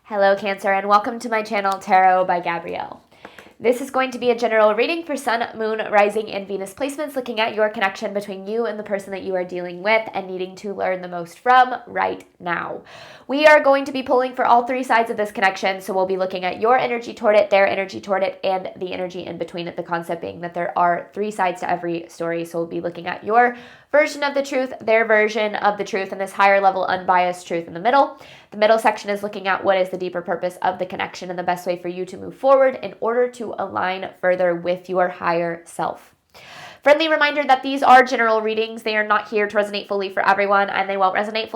Hello Cancer, and welcome to my channel Tarot by Gabrielle. This is going to be a general reading for Sun, Moon, Rising, and Venus placements, looking at your connection between you and the person that you are dealing with and needing to learn the most from right now. We are going to be pulling for all three sides of this connection, so we'll be looking at your energy toward it, their energy toward it, and the energy in between it, the concept being that there are three sides to every story, so we'll be looking at your version of the truth, their version of the truth, and this higher level unbiased truth in the middle. The middle section is looking at what is the deeper purpose of the connection and the best way for you to move forward in order to align further with your higher self. Friendly reminder that these are general readings. They are not here to resonate fully for everyone, and they won't resonate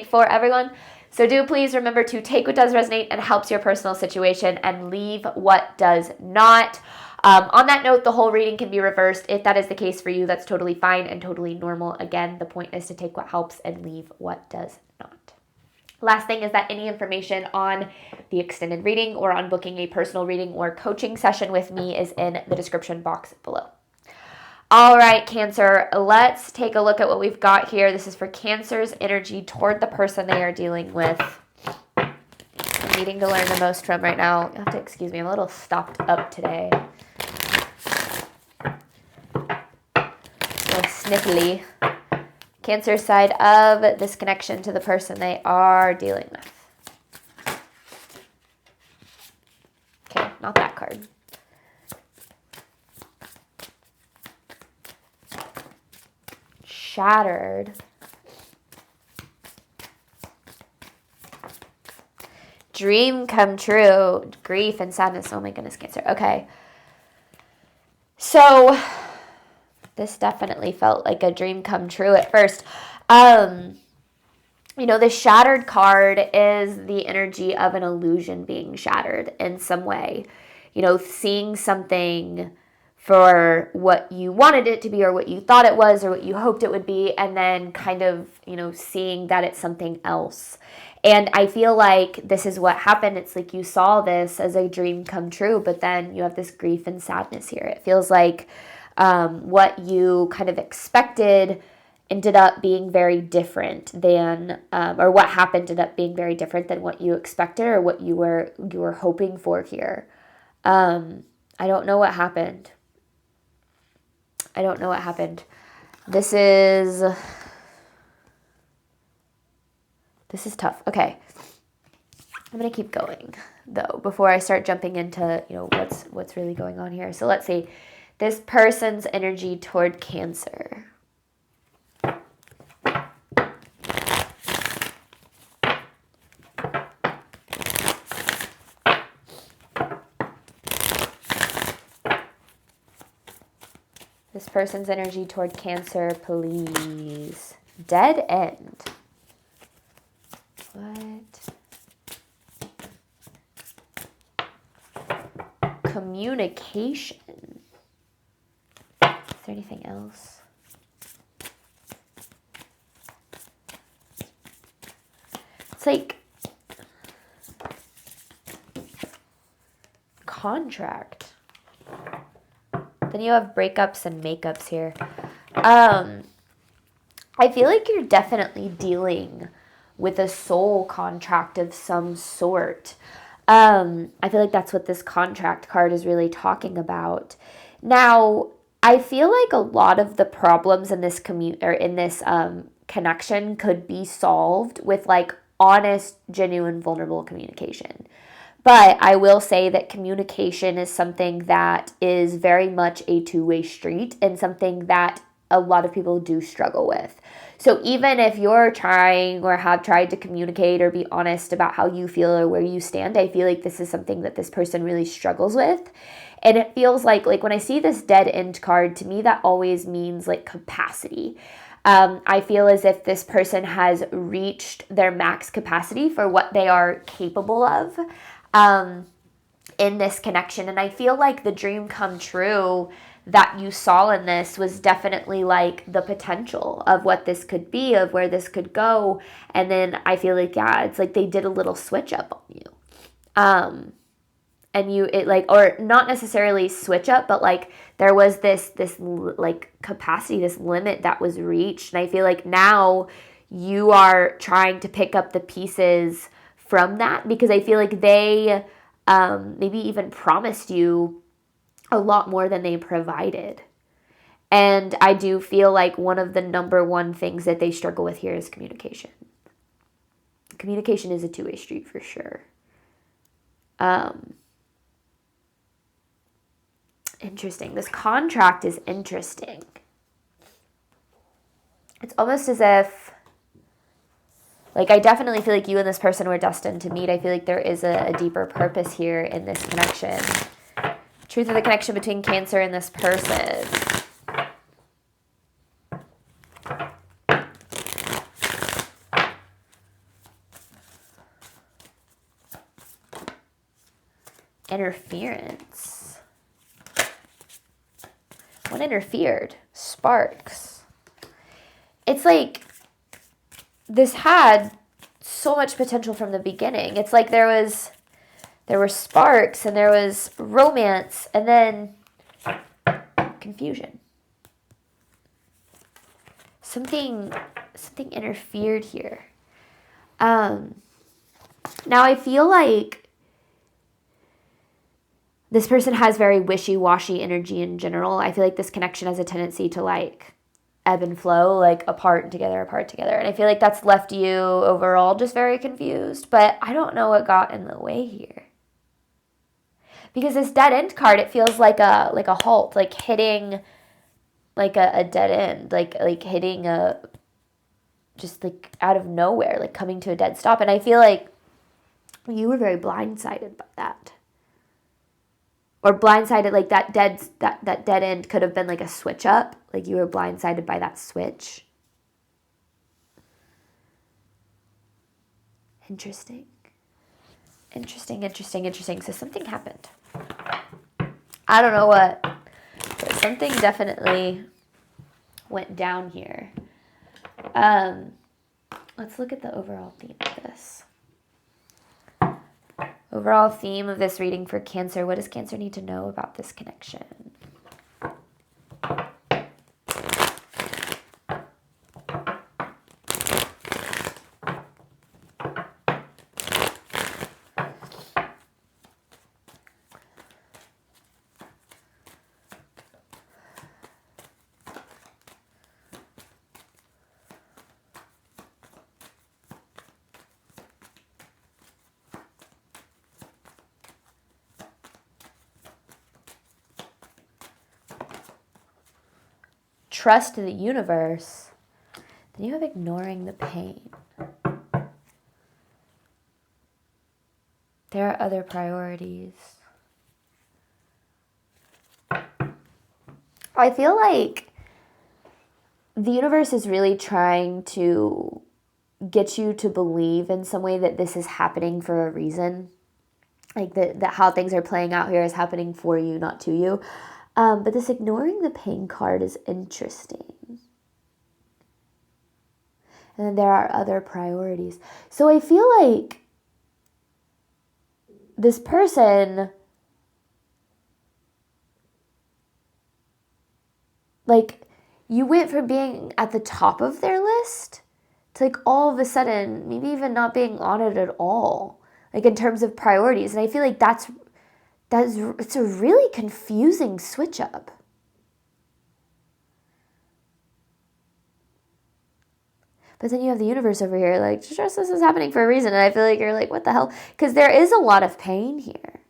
for everyone. So do please remember to take what does resonate and helps your personal situation and leave what does not. On that note, the whole reading can be reversed. If that is the case for you, that's totally fine and totally normal. Again, the point is to take what helps and leave what does not. Last thing is that any information on the extended reading or on booking a personal reading or coaching session with me is in the description box below. All right, Cancer, let's take a look at what we've got here. This is for Cancer's energy toward the person they are dealing with, needing to learn the most from right now. You have to excuse me, I'm a little stopped up today. A little sniffly. Cancer side of this connection to the person they are dealing with. Okay, not that card. Shattered. Dream come true. Grief and sadness. Oh my goodness, Cancer. Okay. So this definitely felt like a dream come true at first. The shattered card is the energy of an illusion being shattered in some way. Seeing something for what you wanted it to be or what you thought it was or what you hoped it would be, and then kind of, seeing that it's something else. And I feel like this is what happened. It's like you saw this as a dream come true, but then you have this grief and sadness here. It feels like what you kind of expected ended up being very different than, or what happened ended up being very different than what you expected or what you were hoping for here. I don't know what happened. This is tough. Okay. I'm going to keep going though before I start jumping into, what's really going on here. So let's see. This person's energy toward Cancer. This person's energy toward Cancer, please. Dead end. What? Communication. Is there anything else? It's like contract. Then you have breakups and makeups here. I feel like you're definitely dealing with a soul contract of some sort. I feel like that's what this contract card is really talking about. Now, I feel like a lot of the problems in this connection could be solved with like honest, genuine, vulnerable communication. But I will say that communication is something that is very much a two-way street and something that a lot of people do struggle with. So even if you're trying or have tried to communicate or be honest about how you feel or where you stand, I feel like this is something that this person really struggles with. And it feels like when I see this dead end card, to me that always means like capacity. I feel as if this person has reached their max capacity for what they are capable of in this connection. And I feel like the dream come true that you saw in this was definitely like the potential of what this could be, of where this could go. And then I feel like, it's like they did a little switch up on you. Or not necessarily switch up, but like there was this like capacity, this limit that was reached. And I feel like now you are trying to pick up the pieces from that, because I feel like they maybe even promised you a lot more than they provided. And I do feel like one of the number one things that they struggle with here is communication. Communication is a two-way street for sure. Interesting. This contract is interesting. It's almost as if, like, I definitely feel like you and this person were destined to meet. I feel like there is a deeper purpose here in this connection. Truth of the connection between Cancer and this person. Interference. What interfered? Sparks. It's like this had so much potential from the beginning. It's like there were sparks and there was romance and then confusion. Something interfered here. Now I feel like this person has very wishy-washy energy in general. I feel like this connection has a tendency to like ebb and flow, like apart and together, apart together. And I feel like that's left you overall just very confused. But I don't know what got in the way here. Because this dead end card, it feels like a halt, like hitting like a dead end, like hitting a just like out of nowhere, like coming to a dead stop. And I feel like you were very blindsided by that. Or blindsided, like that dead end could have been like a switch up. Like you were blindsided by that switch. Interesting. So something happened. I don't know what, but something definitely went down here. Let's look at the overall theme of this. Overall theme of this reading for Cancer. What does Cancer need to know about this connection? Trust the universe. Then you have ignoring the pain. There are other priorities. I feel like the universe is really trying to get you to believe in some way that this is happening for a reason. Like that how things are playing out here is happening for you, not to you. But this ignoring the pain card is interesting. And then there are other priorities. So I feel like this person, like, you went from being at the top of their list to like all of a sudden maybe even not being on it at all, like in terms of priorities. And I feel like it's a really confusing switch up. But then you have the universe over here, like, just this is happening for a reason. And I feel like you're like, what the hell? Because there is a lot of pain here.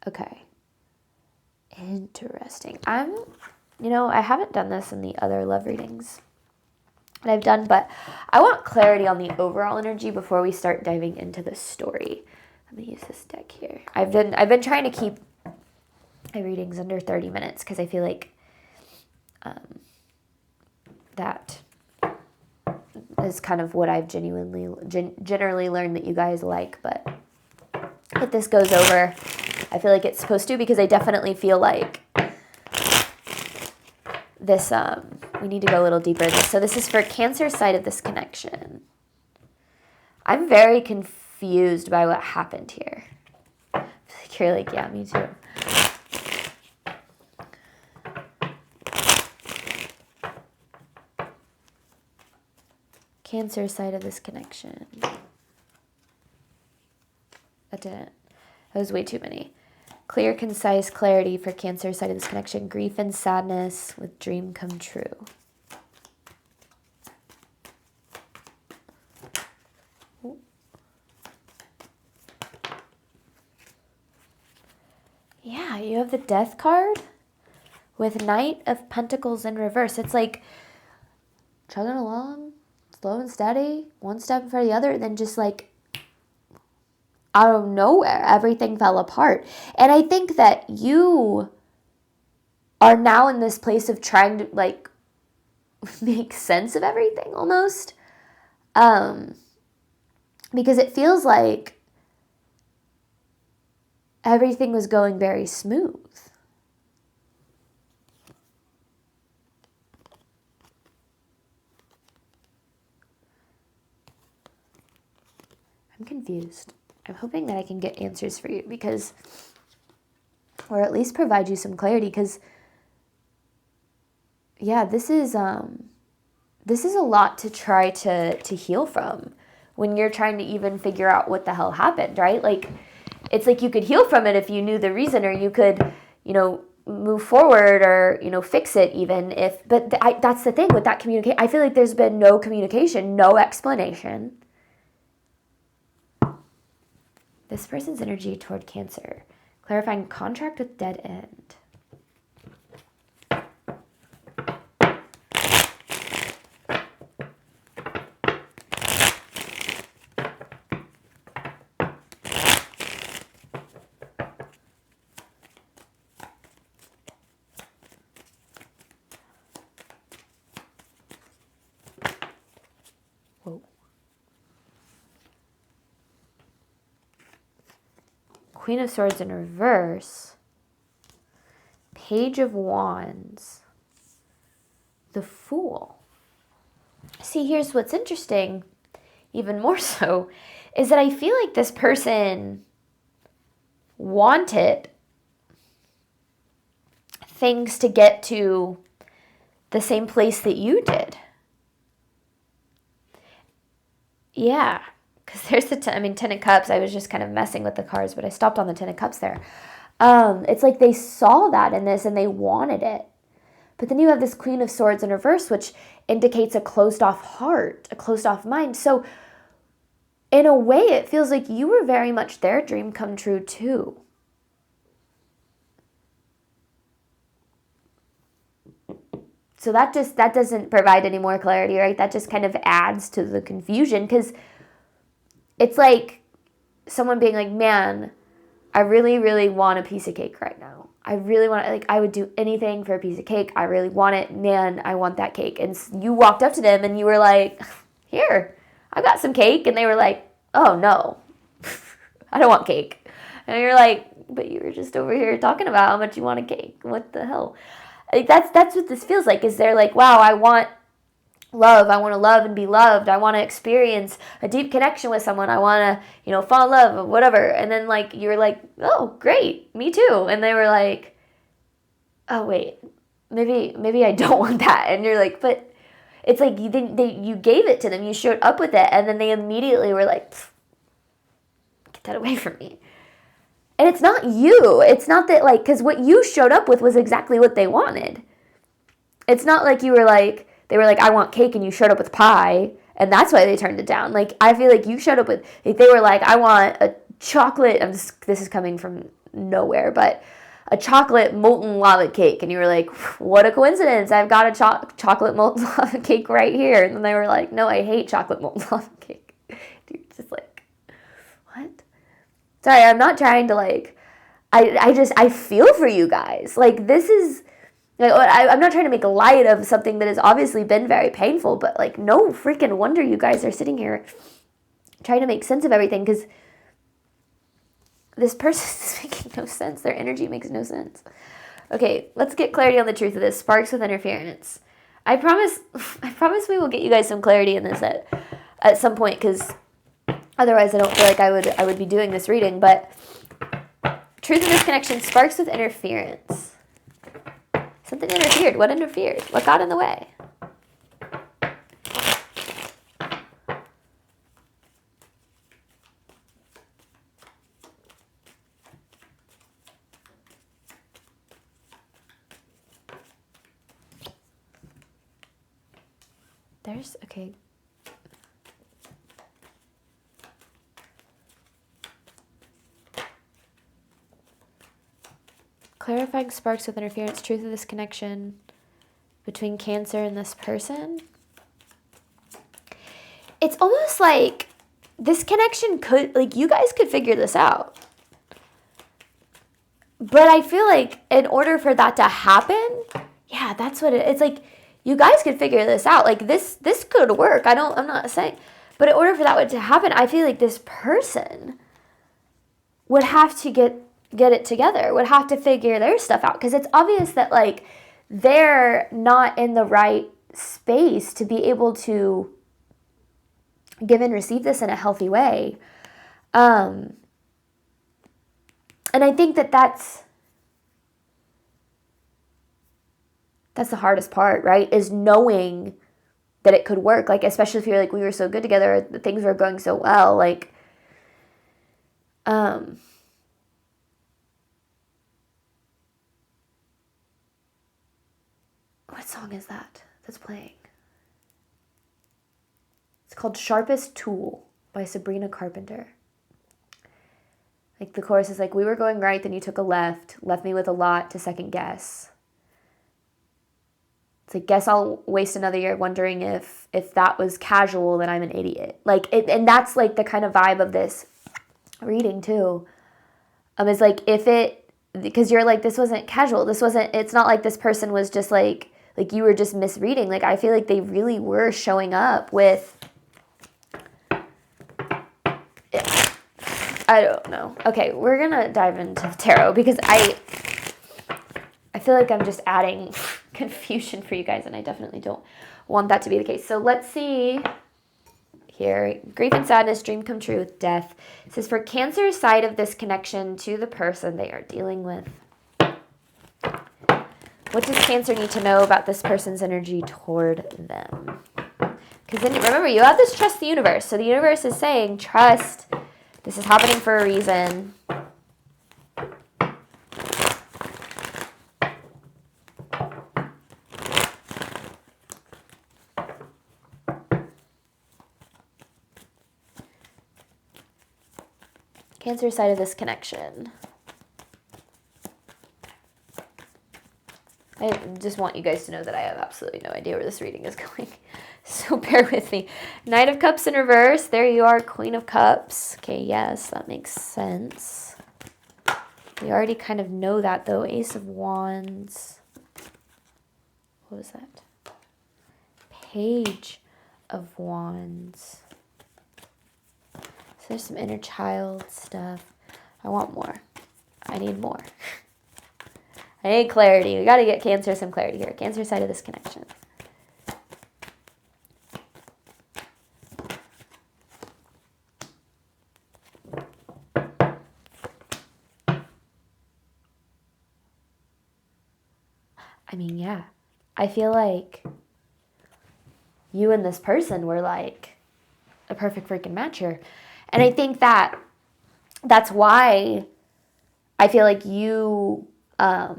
Okay. Interesting. I haven't done this in the other love readings that I've done, but I want clarity on the overall energy before we start diving into the story. Let me use this deck here. I've been trying to keep my readings under 30 minutes because I feel like that is kind of what I've generally learned that you guys like. But if this goes over, I feel like it's supposed to, because I definitely feel like this, we need to go a little deeper in this. So this is for Cancer side of this connection. I'm very confused by what happened here. I feel like you're like, yeah, me too. Cancer side of this connection. That didn't. That was way too many. Clear, concise clarity for Cancer side of this connection. Grief and sadness with dream come true. Yeah, you have the Death card with Knight of Pentacles in reverse. It's like chugging along, slow and steady, one step in front of the other, and then just like out of nowhere, everything fell apart. And I think that you are now in this place of trying to like make sense of everything almost. Because it feels like everything was going very smooth. I'm confused. I'm hoping that I can get answers for you because, or at least provide you some clarity because, yeah, this is a lot to try to heal from when you're trying to even figure out what the hell happened, right? Like, it's like you could heal from it if you knew the reason, or you could, move forward or, fix it even if, but that's the thing with that communication. I feel like there's been no communication, no explanation. This person's energy toward Cancer. Clarifying contract with dead end. Whoa. Queen of Swords in reverse, Page of Wands, the Fool. See, here's what's interesting, even more so, is that I feel like this person wanted things to get to the same place that you did. Yeah. Because there's the, Ten of Cups. I was just kind of messing with the cards, but I stopped on the Ten of Cups there. It's like they saw that in this and they wanted it. But then you have this Queen of Swords in reverse, which indicates a closed off heart, a closed off mind. So in a way, it feels like you were very much their dream come true too. So that doesn't provide any more clarity, right? That just kind of adds to the confusion because it's like someone being like, man, I really, really want a piece of cake right now. I really want it. Like, I would do anything for a piece of cake. I really want it. Man, I want that cake. And you walked up to them and you were like, here, I got some cake. And they were like, oh, no, I don't want cake. And you're like, but you were just over here talking about how much you want a cake. What the hell? Like, that's what this feels like, is they're like, wow, I want love. I want to love and be loved. I want to experience a deep connection with someone. I want to, fall in love or whatever. And then like, you're like, oh, great. Me too. And they were like, oh, wait, maybe I don't want that. And you're like, but it's like you gave it to them. You showed up with it. And then they immediately were like, get that away from me. And it's not you. It's not that like, because what you showed up with was exactly what they wanted. It's not like you were like, they were like, I want cake, and you showed up with pie, and that's why they turned it down. Like, I feel like you showed up with, like, they were like, I want a chocolate, this is coming from nowhere, but a chocolate molten lava cake. And you were like, what a coincidence. I've got a chocolate molten lava cake right here. And then they were like, no, I hate chocolate molten lava cake. Dude, just like, what? Sorry, I'm not trying to, like, I feel for you guys. Like, this is, like, I'm not trying to make light of something that has obviously been very painful, but, like, no freaking wonder you guys are sitting here trying to make sense of everything, because this person is making no sense. Their energy makes no sense. Okay, let's get clarity on the truth of this. Sparks with interference. I promise we will get you guys some clarity in this at some point, because otherwise I don't feel like I would be doing this reading. But truth of this connection, sparks with interference. Something interfered. What interfered? What got in the way? Okay. Clarifying sparks with interference, truth of this connection between Cancer and this person. It's almost like this connection could, like, you guys could figure this out. But I feel like in order for that to happen, yeah, that's what it's like. You guys could figure this out. Like, this could work. I'm not saying, but in order for that to happen, I feel like this person would have to get it together, would have to figure their stuff out, because it's obvious that, like, they're not in the right space to be able to give and receive this in a healthy way. And I think that's the hardest part, right? Is knowing that it could work. Like, especially if you're like, we were so good together, things were going so well. Like, what song is that's playing? It's called Sharpest Tool by Sabrina Carpenter. Like, the chorus is like, we were going right, then you took a left me with a lot to second guess. It's like, guess I'll waste another year wondering if that was casual, then I'm an idiot. Like, and that's like the kind of vibe of this reading too. Is like, because you're like, this wasn't casual. It's not like this person was just like you were just misreading. Like, I feel like they really were showing up with, I don't know. Okay, we're gonna dive into tarot because I feel like I'm just adding confusion for you guys, and I definitely don't want that to be the case. So let's see here. Grief and sadness, dream come true with death. It says, for Cancer's side of this connection to the person they are dealing with. What does Cancer need to know about this person's energy toward them? Because then, remember, you have this trust the universe. So the universe is saying, trust. This is happening for a reason. Cancer side of this connection. I just want you guys to know that I have absolutely no idea where this reading is going. So bear with me. Knight of Cups in reverse. There you are, Queen of Cups. Okay, yes, that makes sense. We already kind of know that, though. Ace of Wands. What was that? Page of Wands. So there's some inner child stuff. I want more. I need more. I need clarity. We got to get Cancer some clarity here. Cancer side of this connection. I mean, yeah. I feel like you and this person were like a perfect freaking match here. And I think that's why I feel like you are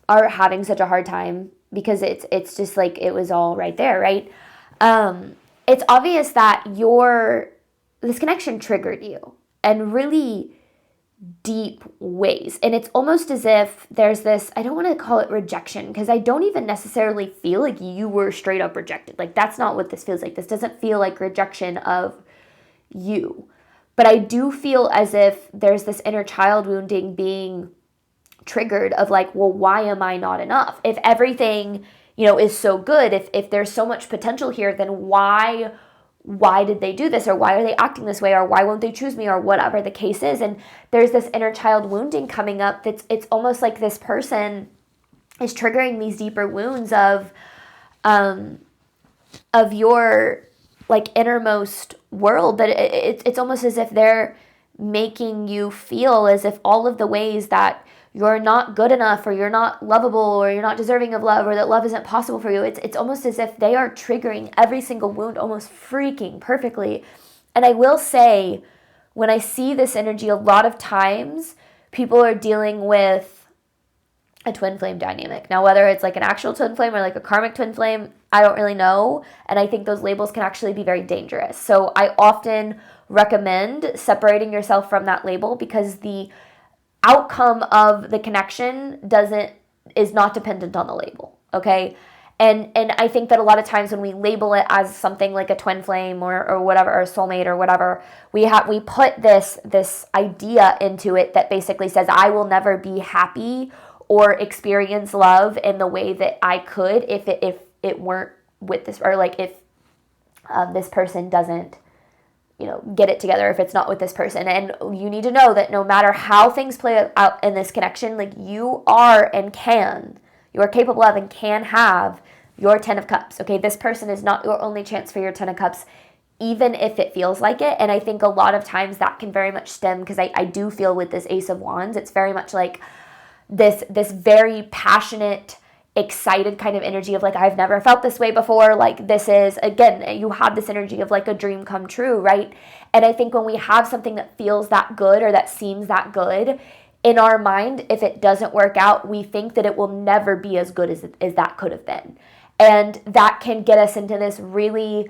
having such a hard time, because it's just like it was all right there, right? It's obvious that this connection triggered you in really deep ways. And it's almost as if there's this, I don't want to call it rejection, because I don't even necessarily feel like you were straight up rejected. Like, that's not what this feels like. This doesn't feel like rejection of you. But I do feel as if there's this inner child wounding being triggered of like, well, why am I not enough? If everything, is so good, if there's so much potential here, then why did they do this? Or why are they acting this way? Or why won't they choose me? Or whatever the case is. And there's this inner child wounding coming up it's almost like this person is triggering these deeper wounds of your like innermost world, that it's almost as if they're making you feel as if all of the ways that you're not good enough, or you're not lovable, or you're not deserving of love, or that love isn't possible for you. It's almost as if they are triggering every single wound almost freaking perfectly. And I will say, when I see this energy, a lot of times people are dealing with a twin flame dynamic. Now, whether it's like an actual twin flame or like a karmic twin flame, I don't really know. And I think those labels can actually be very dangerous. So I often recommend separating yourself from that label, because the outcome of the connection is not dependent on the label. Okay. And I think that a lot of times when we label it as something like a twin flame or whatever, or a soulmate or whatever, we put this idea into it that basically says, I will never be happy or experience love in the way that I could if it weren't with this, or like if this person doesn't, get it together, if it's not with this person. And you need to know that no matter how things play out in this connection, like you are capable of and can have your 10 of Cups. Okay, this person is not your only chance for your 10 of Cups, even if it feels like it. And I think a lot of times that can very much stem, because I do feel with this Ace of Wands, it's very much like this very passionate, excited kind of energy of like, I've never felt this way before. Like, this is, again, you have this energy of like a dream come true, right? And I think when we have something that feels that good or that seems that good, in our mind, if it doesn't work out, we think that it will never be as good as that could have been. And that can get us into this really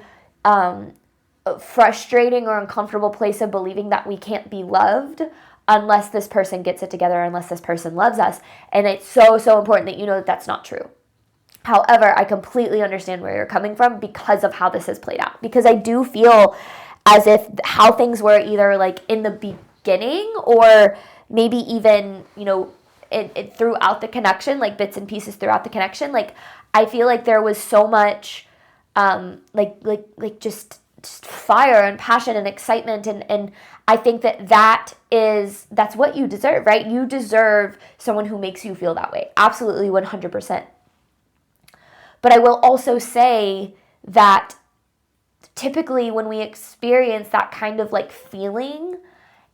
frustrating or uncomfortable place of believing that we can't be loved unless this person gets it together, unless this person loves us. And it's so, so important that you know that that's not true. However, I completely understand where you're coming from because of how this has played out. Because I do feel as if how things were either like in the beginning or maybe even, it throughout the connection, like bits and pieces throughout the connection, like I feel like there was so much just fire and passion and excitement, and I think that's what you deserve, right? You deserve someone who makes you feel that way. Absolutely, 100%. But I will also say that typically when we experience that kind of like feeling,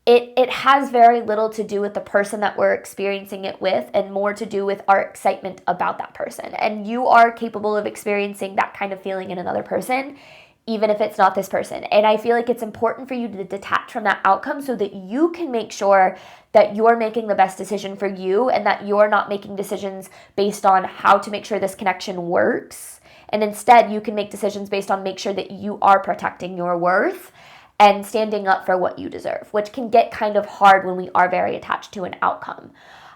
it has very little to do with the person that we're experiencing it with and more to do with our excitement about that person. And you are capable of experiencing that kind of feeling in another person, even if it's not this person. And I feel like it's important for you to detach from that outcome so that you can make sure that you're making the best decision for you and that you're not making decisions based on how to make sure this connection works. And instead, you can make decisions based on make sure that you are protecting your worth and standing up for what you deserve, which can get kind of hard when we are very attached to an outcome.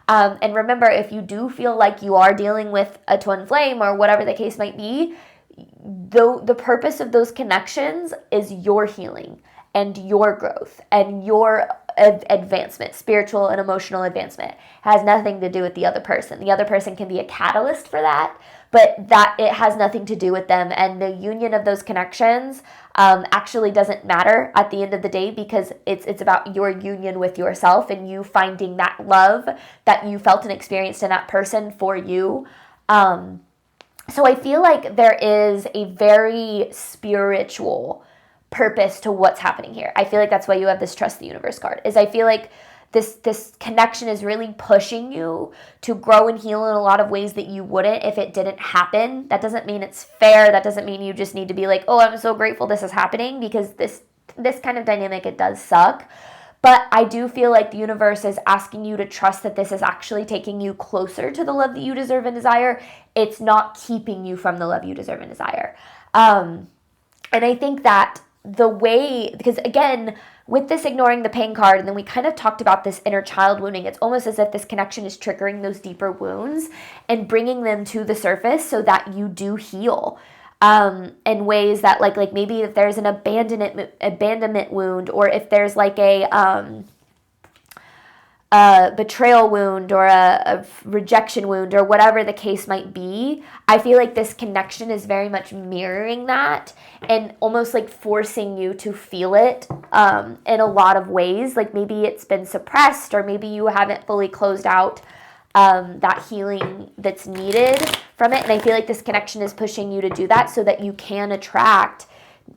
And remember, if you do feel like you are dealing with a twin flame or whatever the case might be, the purpose of those connections is your healing and your growth and your advancement, spiritual and emotional advancement. It has nothing to do with the other person. The other person can be a catalyst for that, but that it has nothing to do with them. And the union of those connections actually doesn't matter at the end of the day, because it's about your union with yourself and you finding that love that you felt and experienced in that person for you. So I feel like there is a very spiritual purpose to what's happening here. I feel like that's why you have this trust the universe card, is I feel like this connection is really pushing you to grow and heal in a lot of ways that you wouldn't if it didn't happen. That doesn't mean it's fair. That doesn't mean you just need to be like, oh, I'm so grateful this is happening, because this kind of dynamic, it does suck. But I do feel like the universe is asking you to trust that this is actually taking you closer to the love that you deserve and desire. It's not keeping you from the love you deserve and desire. And I think that the way, because again, with this ignoring the pain card, and then we kind of talked about this inner child wounding, it's almost as if this connection is triggering those deeper wounds and bringing them to the surface so that you do heal. In ways that like maybe if there's an abandonment wound, or if there's like a betrayal wound or a rejection wound or whatever the case might be, I feel like this connection is very much mirroring that and almost like forcing you to feel it in a lot of ways. Like maybe it's been suppressed, or maybe you haven't fully closed out that healing that's needed from it. And I feel like this connection is pushing you to do that so that you can attract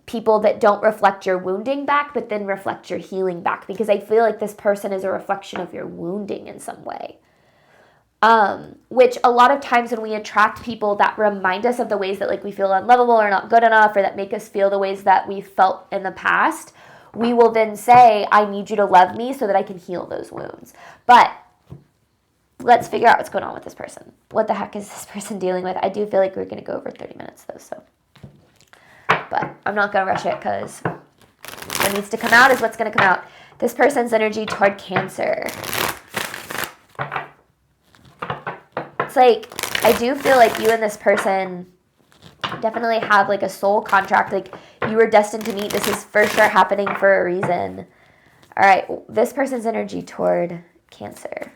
people that don't reflect your wounding back, but then reflect your healing back. Because I feel like this person is a reflection of your wounding in some way. Which a lot of times when we attract people that remind us of the ways that like we feel unlovable or not good enough, or that make us feel the ways that we felt in the past, we will then say, I need you to love me so that I can heal those wounds. But let's figure out what's going on with this person. What the heck is this person dealing with? I do feel like we're going to go over 30 minutes though, so. But I'm not going to rush it because what needs to come out is what's going to come out. This person's energy toward Cancer. It's like, I do feel like you and this person definitely have like a soul contract. Like you were destined to meet. This is for sure happening for a reason. All right, this person's energy toward Cancer.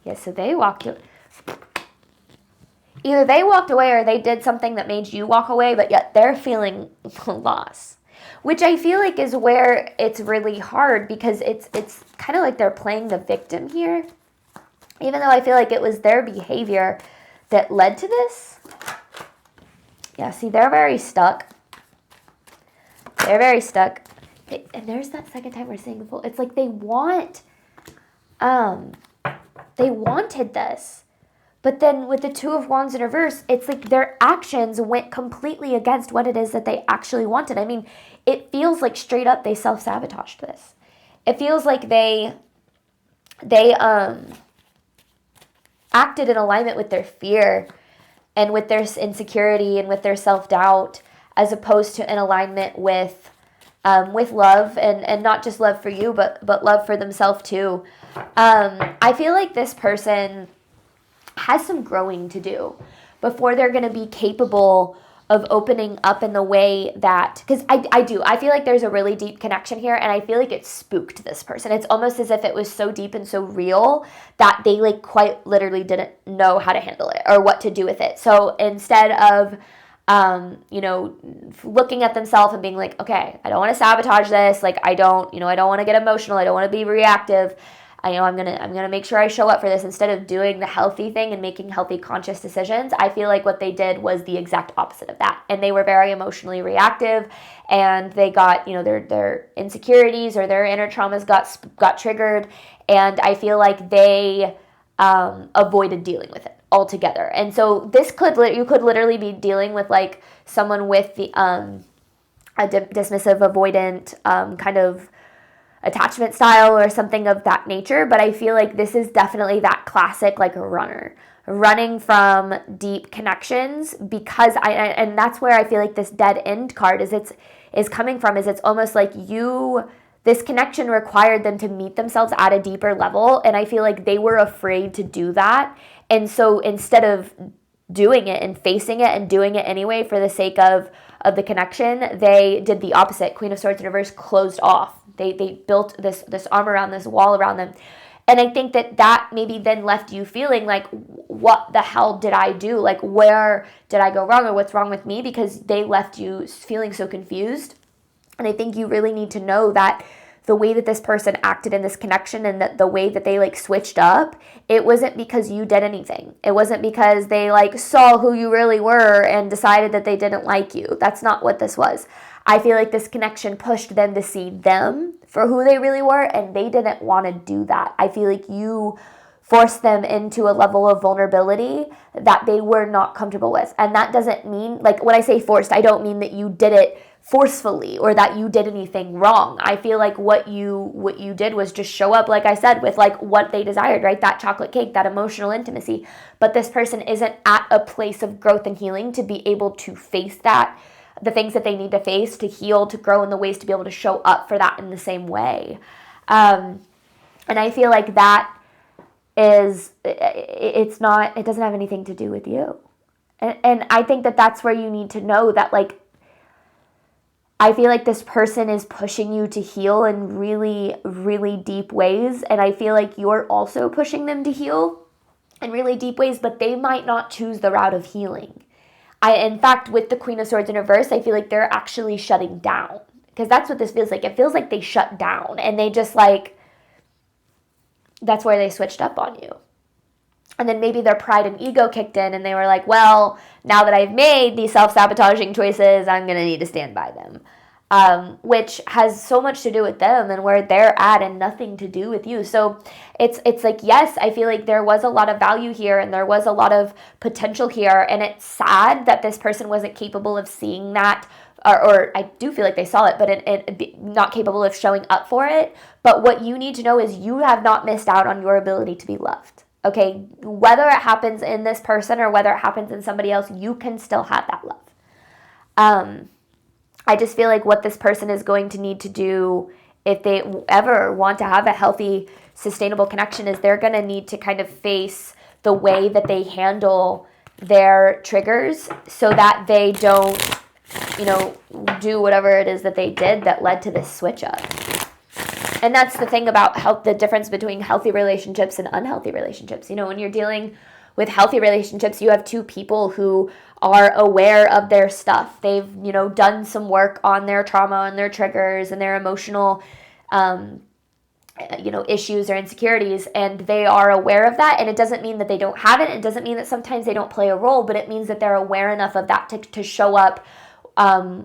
Yeah, so they walked. Either they walked away or they did something that made you walk away, but yet they're feeling loss, which I feel like is where it's really hard because it's kind of like they're playing the victim here, even though I feel like it was their behavior that led to this. Yeah, see, they're very stuck. They're very stuck. And there's that second time we're seeing the full. It's like they wanted this. But then with the Two of Wands in reverse, it's like their actions went completely against what it is that they actually wanted. I mean, it feels like straight up they self-sabotaged this. It feels like they acted in alignment with their fear and with their insecurity and with their self-doubt, as opposed to in alignment with love, and not just love for you, but love for themselves too. I feel like this person has some growing to do before they're going to be capable of opening up in the way that, because I feel like there's a really deep connection here, and I feel like it spooked this person. It's almost as if it was so deep and so real that they like quite literally didn't know how to handle it or what to do with it. So instead of looking at themselves and being like, okay, I don't want to sabotage this. Like, I don't want to get emotional. I don't want to be reactive. I'm gonna make sure I show up for this, instead of doing the healthy thing and making healthy, conscious decisions. I feel like what they did was the exact opposite of that, and they were very emotionally reactive, and they got their insecurities or their inner traumas got triggered, and I feel like they avoided dealing with it altogether. And so you could literally be dealing with like someone with the a dismissive, avoidant kind of attachment style or something of that nature. But I feel like this is definitely that classic like running from deep connections, because and that's where I feel like this dead end card is coming from. Is it's almost like this connection required them to meet themselves at a deeper level, and I feel like they were afraid to do that. And so instead of doing it and facing it and doing it anyway for the sake of the connection, they did the opposite. Queen of Swords in reverse, closed off. They built this arm around, this wall around them. And I think that maybe then left you feeling like, what the hell did I do? Like, where did I go wrong, or what's wrong with me? Because they left you feeling so confused. And I think you really need to know that the way that this person acted in this connection, and that the way that they like switched up, it wasn't because you did anything. It wasn't because they like saw who you really were and decided that they didn't like you. That's not what this was. I feel like this connection pushed them to see them for who they really were, and they didn't want to do that. I feel like you forced them into a level of vulnerability that they were not comfortable with. And that doesn't mean, like, when I say forced, I don't mean that you did it forcefully or that you did anything wrong. I feel like what you did was just show up, like I said, with like what they desired, right? That chocolate cake, that emotional intimacy. But this person isn't at a place of growth and healing to be able to face that, the things that they need to face to heal, to grow in the ways to be able to show up for that in the same way. And I feel like that it doesn't have anything to do with you. And I think that that's where you need to know that, like, I feel like this person is pushing you to heal in really, really deep ways. And I feel like you're also pushing them to heal in really deep ways, but they might not choose the route of healing. In fact, with the Queen of Swords in reverse, I feel like they're actually shutting down, because that's what this feels like. It feels like they shut down, and they just like, that's where they switched up on you. And then maybe their pride and ego kicked in, and they were like, well, now that I've made these self-sabotaging choices, I'm going to need to stand by them. which has so much to do with them and where they're at and nothing to do with you. So it's like, yes, I feel like there was a lot of value here and there was a lot of potential here. And it's sad that this person wasn't capable of seeing that, or I do feel like they saw it, but it not capable of showing up for it. But what you need to know is you have not missed out on your ability to be loved. Okay, whether it happens in this person or whether it happens in somebody else, you can still have that love. I just feel like what this person is going to need to do if they ever want to have a healthy, sustainable connection is they're going to need to kind of face the way that they handle their triggers so that they don't, do whatever it is that they did that led to this switch up. And that's the thing about the difference between healthy relationships and unhealthy relationships. When you're dealing with healthy relationships, you have two people who are aware of their stuff. They've, done some work on their trauma and their triggers and their emotional, issues or insecurities, and they are aware of that. And it doesn't mean that they don't have it. It doesn't mean that sometimes they don't play a role, but it means that they're aware enough of that to show up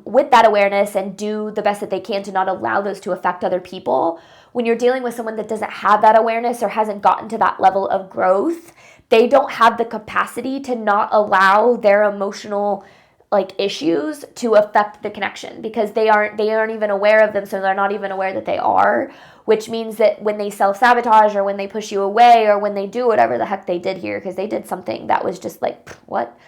with that awareness and do the best that they can to not allow those to affect other people. When you're dealing with someone that doesn't have that awareness or hasn't gotten to that level of growth, they don't have the capacity to not allow their emotional issues to affect the connection because they aren't even aware of them, so they're not even aware that they are, which means that when they self-sabotage or when they push you away or when they do whatever the heck they did here, because they did something that was just like, what?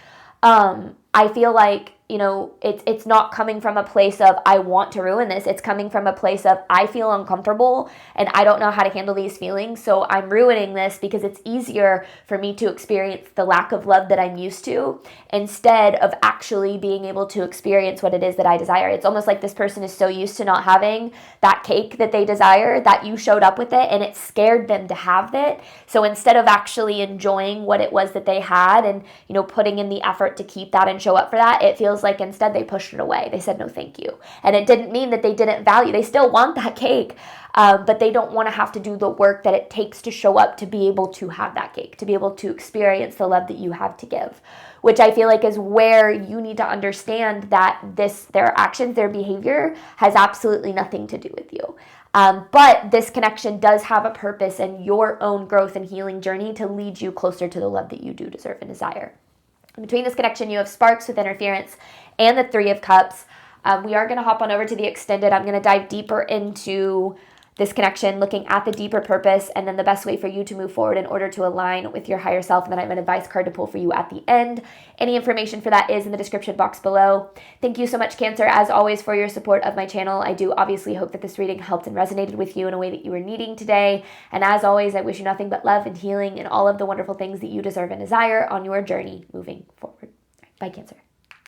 I feel like, it's not coming from a place of, I want to ruin this. It's coming from a place of, I feel uncomfortable and I don't know how to handle these feelings. So I'm ruining this because it's easier for me to experience the lack of love that I'm used to instead of actually being able to experience what it is that I desire. It's almost like this person is so used to not having that cake that they desire that you showed up with it and it scared them to have it. So instead of actually enjoying what it was that they had and, putting in the effort to keep that and show up for that, it feels like instead they pushed it away. They said, no, thank you. And it didn't mean that they didn't value. They still want that cake, but they don't want to have to do the work that it takes to show up to be able to have that cake, to be able to experience the love that you have to give, which I feel like is where you need to understand that their actions, their behavior has absolutely nothing to do with you. But this connection does have a purpose and your own growth and healing journey to lead you closer to the love that you do deserve and desire. Between this connection, you have sparks with interference and the Three of Cups. We are going to hop on over to the extended. I'm going to dive deeper into this connection, looking at the deeper purpose and then the best way for you to move forward in order to align with your higher self. And then I have an advice card to pull for you at the end. Any information for that is in the description box below. Thank you so much, Cancer, as always, for your support of my channel. I do obviously hope that this reading helped and resonated with you in a way that you were needing today. And as always, I wish you nothing but love and healing and all of the wonderful things that you deserve and desire on your journey moving forward. Bye, Cancer.